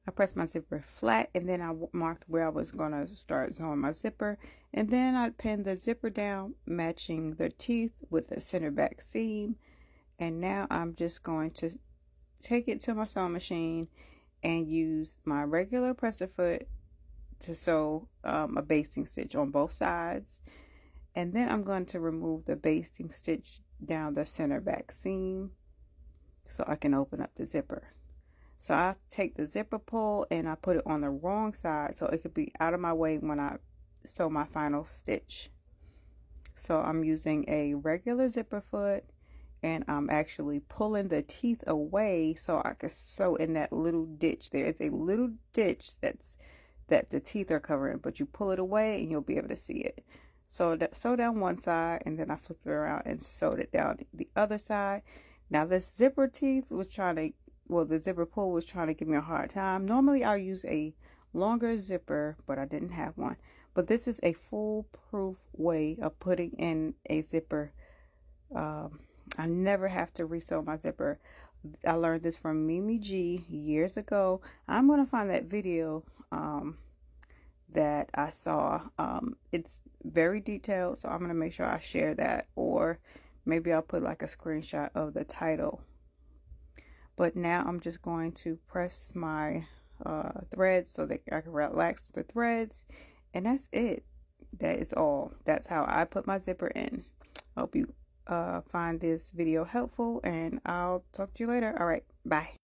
I pressed my zipper flat, and then I marked where I was going to start sewing my zipper. And then I pinned the zipper down, matching the teeth with the center back seam. And now I'm just going to take it to my sewing machine and use my regular presser foot to sew a basting stitch on both sides. And then I'm going to remove the basting stitch down the center back seam so I can open up the zipper. So I take the zipper pull and I put it on the wrong side so it could be out of my way when I sew my final stitch. So I'm using a regular zipper foot, and I'm actually pulling the teeth away so I can sew in that little ditch. There is a little ditch that the teeth are covering, but you pull it away and you'll be able to see it. So sew down one side, and then I flipped it around and sewed it down the other side. Now this zipper teeth was trying to, well, the zipper pull was trying to give me a hard time. Normally I'll use a longer zipper, but I didn't have one. But this is a foolproof way of putting in a zipper. I never have to resew my zipper. I learned this from Mimi G years ago. I'm going to find that video that I saw. It's very detailed, so I'm going to make sure I share that, or maybe I'll put like a screenshot of the title. But now I'm just going to press my threads so that I can relax the threads, and that's it. That is all. That's how I put my zipper in. Hope you find this video helpful, and I'll talk to you later. All right, bye.